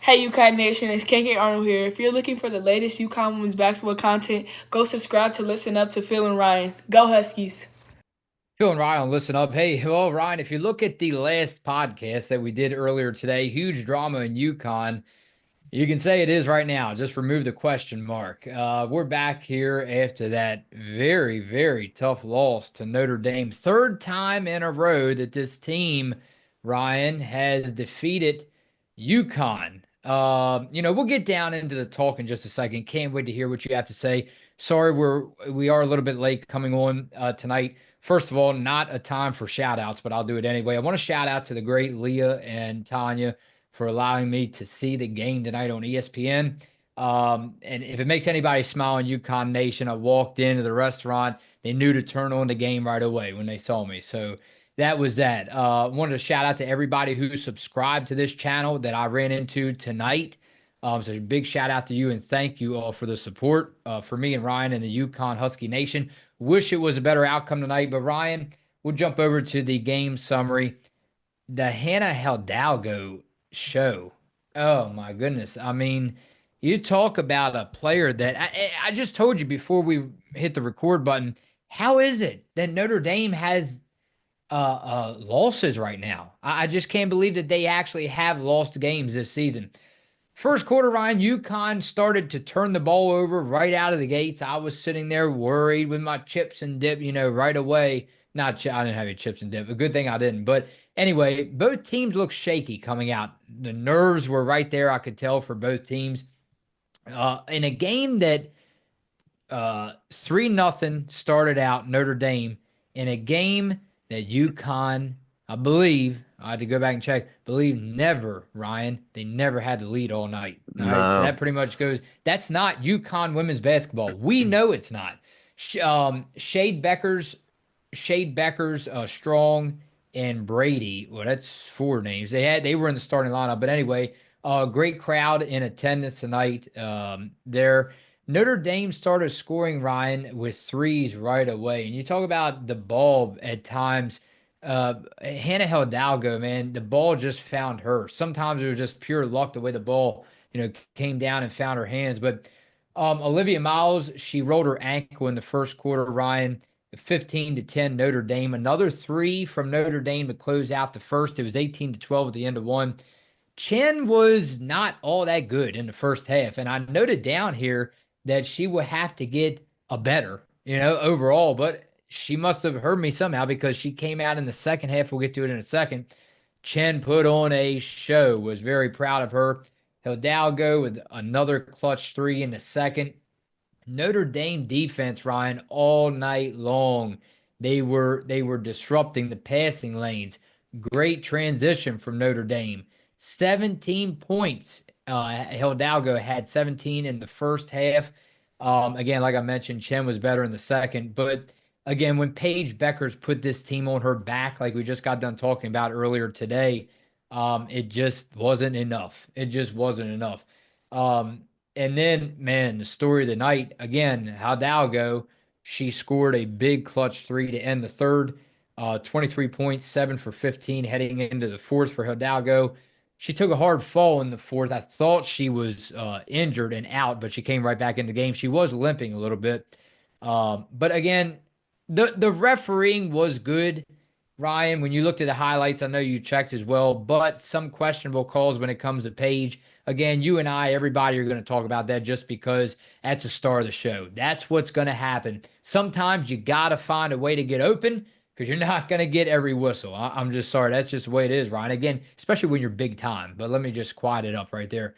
Hey UConn Nation, it's KK Arnold here. If you're looking for the latest UConn women's basketball content, go subscribe to Listen Up to Phil and Ryan. Go Huskies! Phil and Ryan, listen up. Hey, well, Ryan, if you look at the last podcast that we did earlier today, huge drama in UConn. You can say it is right now. Just remove the question mark. We're back here after that very, very tough loss to Notre Dame. Third time in a row that this team, Ryan, has defeated UConn. We'll get down into the talk in just a second. Can't wait to hear what you have to say. Sorry, we are a little bit late coming on tonight. First of all, not a time for shout outs, but I'll do it anyway. I want to shout out to the great Leah and Tanya for allowing me to see the game tonight on ESPN. And if it makes anybody smile in UConn Nation, I walked into the restaurant. They knew to turn on the game right away when they saw me. So that was that. Wanted to shout out to everybody who subscribed to this channel that I ran into tonight. So a big shout out to you and thank you all for the support for me and Ryan and the UConn Husky Nation. Wish it was a better outcome tonight, but Ryan, we'll jump over to the game summary. The Hannah Hidalgo show. Oh my goodness. I mean, you talk about a player that I just told you before we hit the record button. How is it that Notre Dame has losses right now? I just can't believe that they actually have lost games this season. First quarter, Ryan, UConn started to turn the ball over right out of the gates. I was sitting there worried with my chips and dip, right away. I didn't have any chips and dip. A good thing I didn't. But anyway, both teams looked shaky coming out. The nerves were right there, I could tell, for both teams. In a game that 3-0 started out Notre Dame, in a game that UConn, I believe, I had to go back and check, believe never, Ryan, they never had the lead all night. All right. So that No. pretty much goes, that's not UConn women's basketball. We know it's not. Shade Beckers, Strong, and Brady. Well, that's four names. They were in the starting lineup, but anyway, great crowd in attendance tonight. There, Notre Dame started scoring Ryan with threes right away, and you talk about the ball at times. Hannah Hidalgo, man, the ball just found her. Sometimes it was just pure luck the way the ball, came down and found her hands. But Olivia Miles, she rolled her ankle in the first quarter, Ryan. 15-10 Notre Dame. Another three from Notre Dame to close out the first. It was 18-12 at the end of one. Chen was not all that good in the first half. And I noted down here that she would have to get a better, overall, but she must have heard me somehow because she came out in the second half. We'll get to it in a second. Chen put on a show, was very proud of her. Hidalgo with another clutch three in the second. Notre Dame defense, Ryan, all night long. They were disrupting the passing lanes. Great transition from Notre Dame. 17 points. Hidalgo had 17 in the first half. Again, like I mentioned, Chen was better in the second. But again, when Paige Beckers put this team on her back, like we just got done talking about earlier today, it just wasn't enough. It just wasn't enough. And then, man, the story of the night again, Hidalgo, she scored a big clutch three to end the third. 23 points, 7 for 15, heading into the fourth for Hidalgo. She took a hard fall in the fourth. I thought she was injured and out, but she came right back in the game. She was limping a little bit. But again, the refereeing was good. Ryan, when you looked at the highlights, I know you checked as well, but some questionable calls when it comes to Paige. Again, you and I, everybody are going to talk about that just because that's the star of the show. That's what's going to happen. Sometimes you got to find a way to get open because you're not going to get every whistle. I'm just sorry. That's just the way it is, Ryan. Again, especially when you're big time. But let me just quiet it up right there.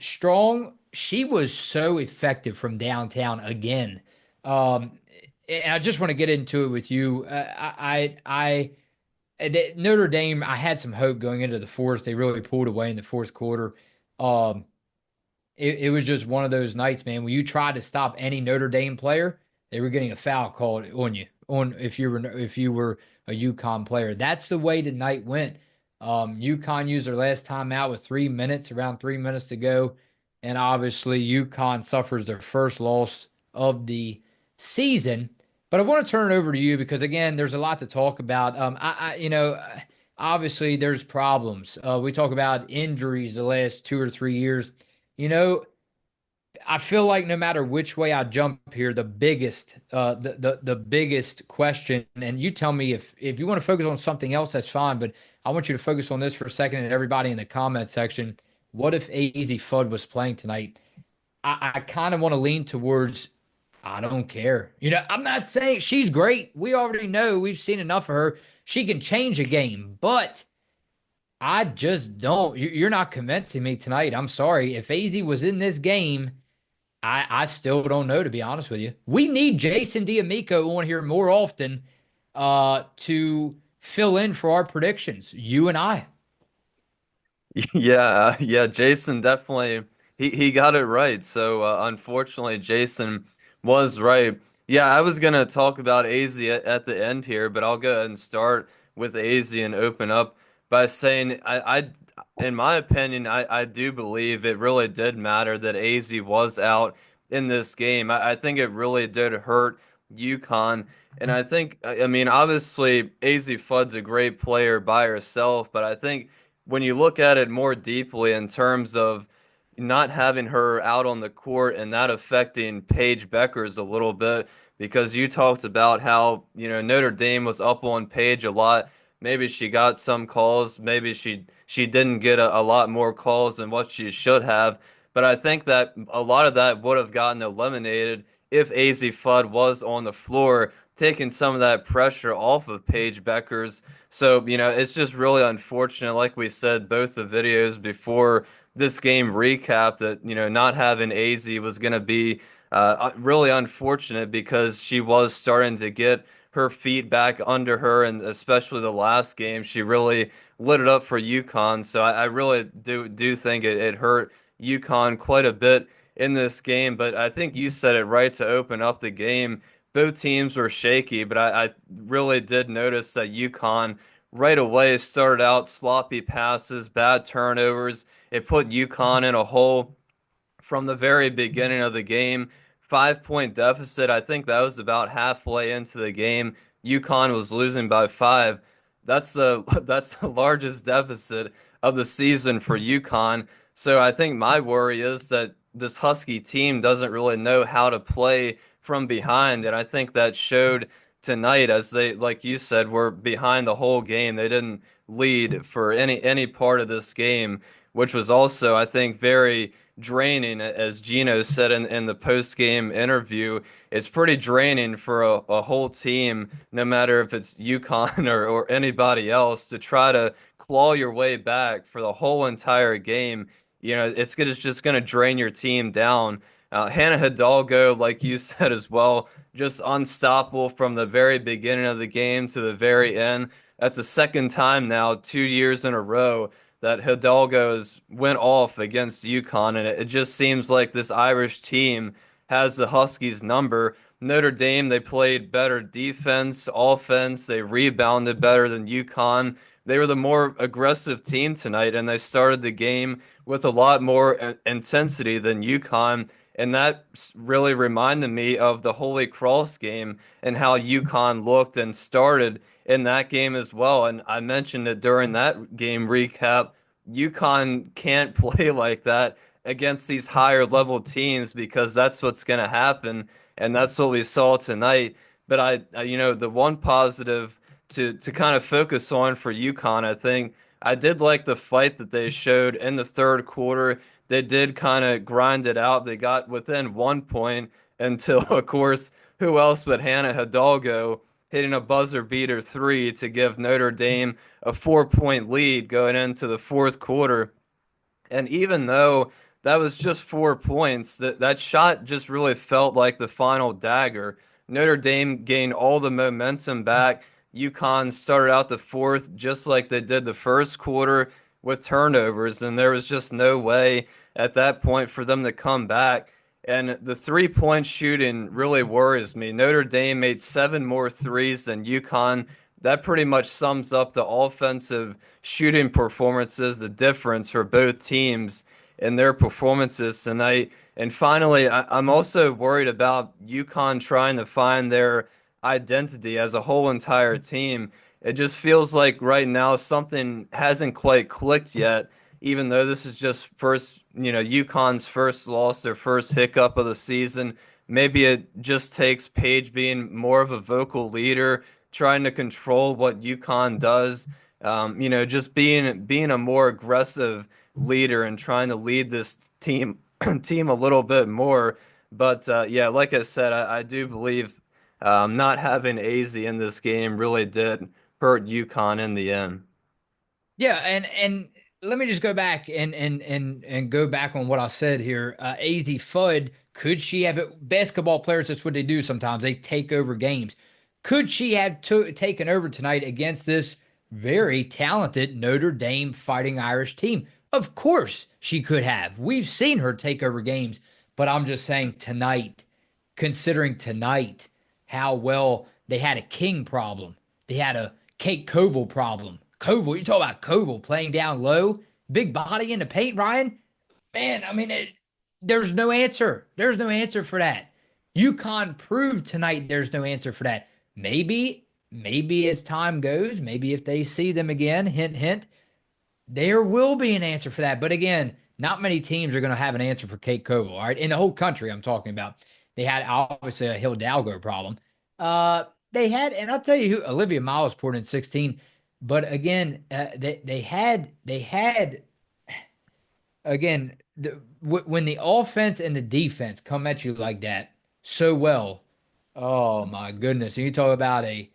Strong, she was so effective from downtown again. Um, and I just want to get into it with you. Notre Dame, I had some hope going into the fourth. They really pulled away in the fourth quarter. Um, it was just one of those nights, man. When you tried to stop any Notre Dame player, they were getting a foul called on you. On if you were a UConn player, that's the way the night went. UConn used their last time out with 3 minutes, around 3 minutes to go, and obviously UConn suffers their first loss of the season. But I want to turn it over to you because again, there's a lot to talk about. obviously there's problems. We talk about injuries the last 2 or 3 years. You know, I feel like no matter which way I jump here, the biggest question, and you tell me if you want to focus on something else, that's fine. But I want you to focus on this for a second, and everybody in the comment section. What if AZ Fudd was playing tonight? I kind of want to lean towards I don't care. I'm not saying she's great. We already know we've seen enough of her. She can change a game, but I just don't. You're not convincing me tonight. I'm sorry. If AZ was in this game, I still don't know, to be honest with you. We need Jason D'Amico on here more often to fill in for our predictions. You and I. Yeah, yeah, Jason definitely he got it right. So unfortunately, Jason was right. Yeah, I was gonna talk about AZ at the end here, but I'll go ahead and start with AZ and open up by saying in my opinion, I do believe it really did matter that AZ was out in this game. I think it really did hurt UConn. And I think, I mean, obviously, AZ Fudd's a great player by herself, but I think when you look at it more deeply in terms of not having her out on the court and that affecting Paige Beckers a little bit, because you talked about how, Notre Dame was up on Paige a lot. Maybe she got some calls, maybe she didn't get a lot more calls than what she should have. But I think that a lot of that would have gotten eliminated if AZ Fudd was on the floor, taking some of that pressure off of Paige Beckers. So, it's just really unfortunate, like we said, both the videos before this game recap, that, not having AZ was going to be really unfortunate because she was starting to get her feet back under her, and especially the last game, she really lit it up for UConn. So I really do think it hurt UConn quite a bit in this game. But I think you said it right to open up the game. Both teams were shaky, but I really did notice that UConn right away started out sloppy passes, bad turnovers. It put UConn in a hole from the very beginning of the game. 5 point deficit. I think that was about halfway into the game. UConn was losing by five. That's the that's the largest deficit of the season for UConn. So I think my worry is that this Husky team doesn't really know how to play from behind, and I think that showed tonight as they, like you said, were behind the whole game. They didn't lead for any part of this game, which was also, I think, very draining. As Gino said in the post game interview, it's pretty draining for a whole team, no matter if it's UConn or anybody else, to try to claw your way back for the whole entire game. It's just going to drain your team down. Hannah Hidalgo, like you said as well, just unstoppable from the very beginning of the game to the very end. That's the second time now, 2 years in a row, that Hidalgo's went off against UConn, and it just seems like this Irish team has the Huskies number. Notre Dame, they played better defense, offense, they rebounded better than UConn. They were the more aggressive team tonight, and they started the game with a lot more intensity than UConn. And that really reminded me of the Holy Cross game and how UConn looked and started in that game as well. And I mentioned it during that game recap. UConn can't play like that against these higher level teams because that's what's going to happen. And that's what we saw tonight. But the one positive to kind of focus on for UConn, I think I did like the fight that they showed in the third quarter. They did kind of grind it out. They got within 1 point until, of course, who else but Hannah Hidalgo hitting a buzzer beater three to give Notre Dame a 4 point lead going into the fourth quarter. And even though that was just 4 points, that shot just really felt like the final dagger. Notre Dame gained all the momentum back. UConn started out the fourth just like they did the first quarter with turnovers, and there was just no way at that point for them to come back. And the 3 point shooting really worries me. Notre Dame made seven more threes than UConn. That pretty much sums up the offensive shooting performances, the difference for both teams in their performances tonight. And finally, I'm also worried about UConn trying to find their identity as a whole entire team. it just feels like right now something hasn't quite clicked yet, even though this is just first, UConn's first loss, their first hiccup of the season. Maybe it just takes Paige being more of a vocal leader, trying to control what UConn does. Just being a more aggressive leader and trying to lead this team a little bit more. But yeah, like I said, I do believe not having AZ in this game really did hurt UConn in the end. Yeah, and let me just go back and go back on what I said here. AZ Fudd, could she have it? Basketball players, that's what they do sometimes. They take over games. Could she have taken over tonight against this very talented Notre Dame Fighting Irish team? Of course she could have. We've seen her take over games, but I'm just saying tonight, considering tonight how well they had a King problem, they had a Kate Koval problem. Koval, you talk about Koval playing down low, big body in the paint, Ryan. Man, I mean, there's no answer. There's no answer for that. UConn proved tonight there's no answer for that. Maybe as time goes, maybe if they see them again, hint, hint, there will be an answer for that. But again, not many teams are going to have an answer for Kate Koval. All right. In the whole country, I'm talking about. They had obviously a Hidalgo problem. They had, and I'll tell you who Olivia Miles poured in 16. But again, they had again when the offense and the defense come at you like that so well. Oh my goodness! And you talk about a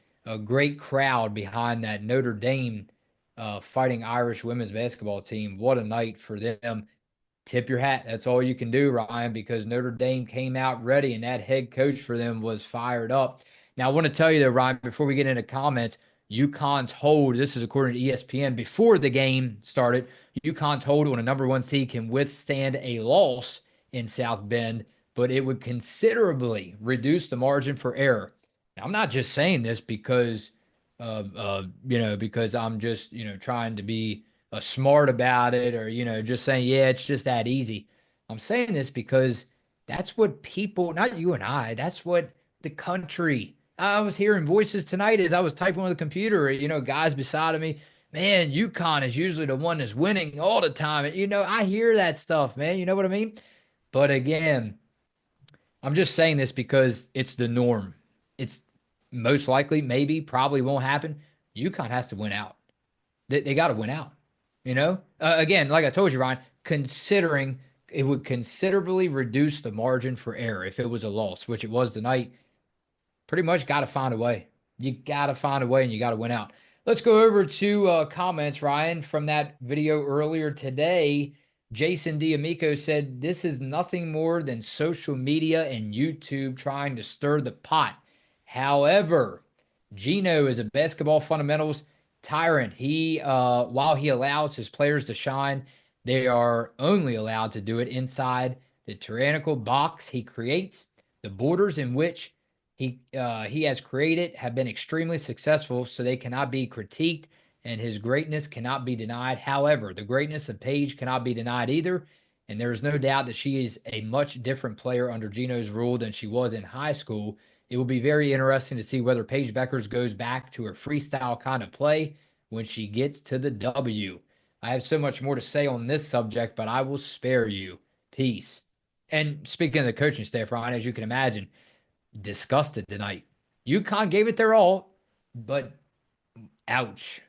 great crowd behind that Notre Dame Fighting Irish women's basketball team. What a night for them. Tip your hat. That's all you can do, Ryan, because Notre Dame came out ready and that head coach for them was fired up. Now, I want to tell you, though, Ryan, before we get into comments, UConn's hold, this is according to ESPN, before the game started, UConn's hold on a number one seed can withstand a loss in South Bend, but it would considerably reduce the margin for error. Now, I'm not just saying this because I'm just, trying to be smart about it or, just saying, yeah, it's just that easy. I'm saying this because that's what people, not you and I, that's what the country. I was hearing voices tonight as I was typing on the computer, guys beside of me. Man, UConn is usually the one that's winning all the time. And, I hear that stuff, man. You know what I mean? But again, I'm just saying this because it's the norm. It's most likely, maybe, probably won't happen. UConn has to win out. They got to win out. Again, like I told you, Ryan, considering it would considerably reduce the margin for error if it was a loss, which it was tonight. Pretty much got to find a way. You got to find a way and you got to win out. Let's go over to comments, Ryan, from that video earlier today. Jason D'Amico said, this is nothing more than social media and YouTube trying to stir the pot. However, Gino is a basketball fundamentals tyrant. While he allows his players to shine, they are only allowed to do it inside the tyrannical box he creates. The borders in which he has created have been extremely successful, so they cannot be critiqued, and his greatness cannot be denied. However, the greatness of Paige cannot be denied either, and there is no doubt that she is a much different player under Gino's rule than she was in high school. It will be very interesting to see whether Paige Beckers goes back to her freestyle kind of play when she gets to the W. I have so much more to say on this subject, but I will spare you. Peace. And speaking of the coaching staff, Ryan, as you can imagine, disgusted tonight. UConn gave it their all, but ouch.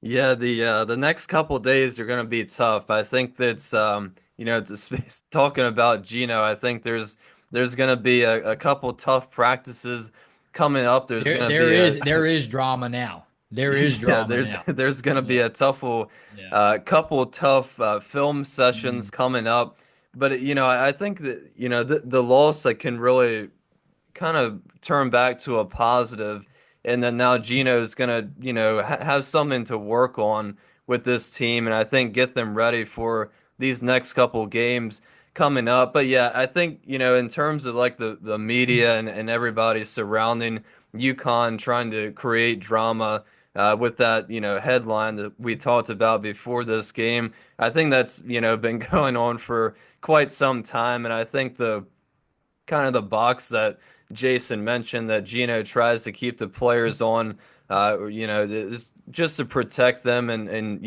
Yeah, the next couple days are going to be tough. I think that's talking about Gino, I think there's going to be a couple tough practices coming up. There's There going to there be a is there is drama now. There is yeah, drama there's now. there's going to be Yeah. a Yeah. couple tough film Mm. sessions coming up. But I think that the loss that can really kind of turn back to a positive, and then now Gino's gonna, have something to work on with this team, and I think get them ready for these next couple games coming up. But yeah, I think, in terms of like the media and everybody surrounding UConn trying to create drama with that, headline that we talked about before this game, I think that's, been going on for quite some time, and I think the kind of the box that Jason mentioned that Gino tries to keep the players on just to protect them and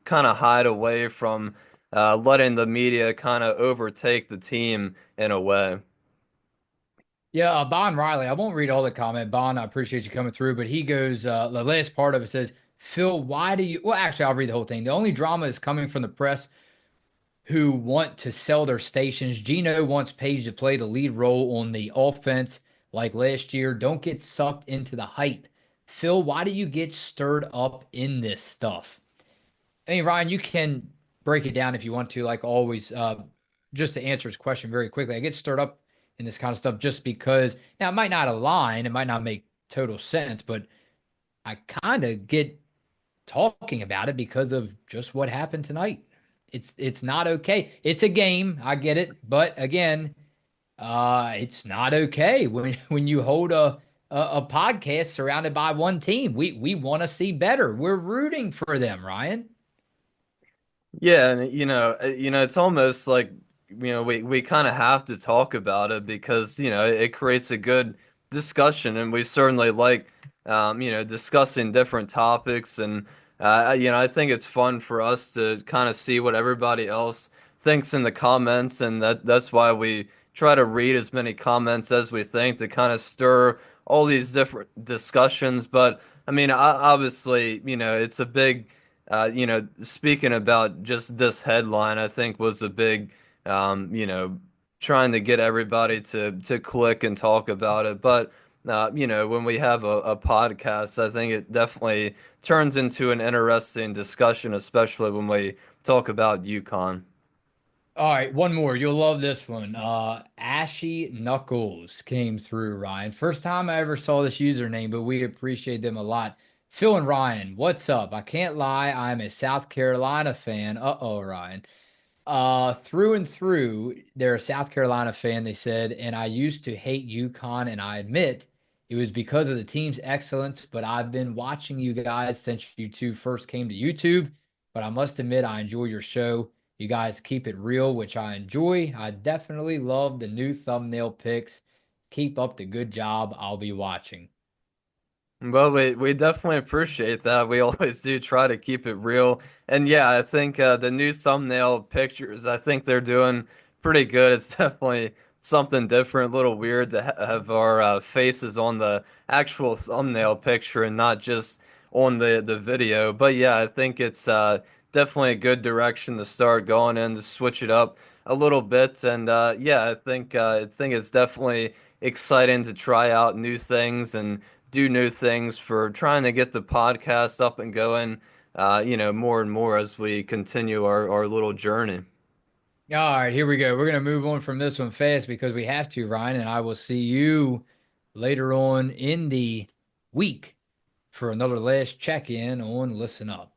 kind of hide away from letting the media kind of overtake the team in a way. Yeah, Bon Riley. I won't read all the comment. Bon, I appreciate you coming through, but he goes, the last part of it says, Phil, why do you, well, actually, I'll read the whole thing. The only drama is coming from the press who want to sell their stations. Gino wants Paige to play the lead role on the offense like last year. Don't get sucked into the hype. Phil, why do you get stirred up in this stuff? I mean, Ryan, you can break it down if you want to, like always. Just to answer his question very quickly, I get stirred up in this kind of stuff just because now it might not align, it might not make total sense, but I kind of get talking about it because of just what happened tonight. It's not okay. It's a game, I get it, but again, it's not okay when you hold a podcast surrounded by one team. We want to see better. We're rooting for them, Ryan. Yeah, and it's almost like we kind of have to talk about it because it creates a good discussion, and we certainly like discussing different topics, and I think it's fun for us to kind of see what everybody else thinks in the comments, and that's why we try to read as many comments as we think to kind of stir all these different discussions. But I mean, obviously, it's a big speaking about just this headline, I think was a big, trying to get everybody to click and talk about it. But when we have a podcast, I think it definitely turns into an interesting discussion, especially when we talk about UConn. All right, one more. You'll love this one. Ashy Knuckles came through, Ryan. First time I ever saw this username, but we appreciate them a lot. Phil and Ryan, what's up? I can't lie, I'm a South Carolina fan. Uh-oh, Ryan. Through and through, they're a South Carolina fan, they said, and I used to hate UConn, and I admit it was because of the team's excellence, but I've been watching you guys since you two first came to YouTube. But I must admit, I enjoy your show. You guys keep it real, which I enjoy. I definitely love the new thumbnail pics. Keep up the good job. I'll be watching. Well, we definitely appreciate that. We always do try to keep it real. And yeah, I think the new thumbnail pictures, I think they're doing pretty good. It's definitely something different, a little weird to ha have our faces on the actual thumbnail picture and not just on the video. But yeah, I think it's definitely a good direction to start going in to switch it up a little bit. And yeah, I think it's definitely exciting to try out new things and do new things for trying to get the podcast up and going, more and more as we continue our little journey. All right, here we go. We're going to move on from this one fast because we have to, Ryan, and I will see you later on in the week for another last check in on Listen Up.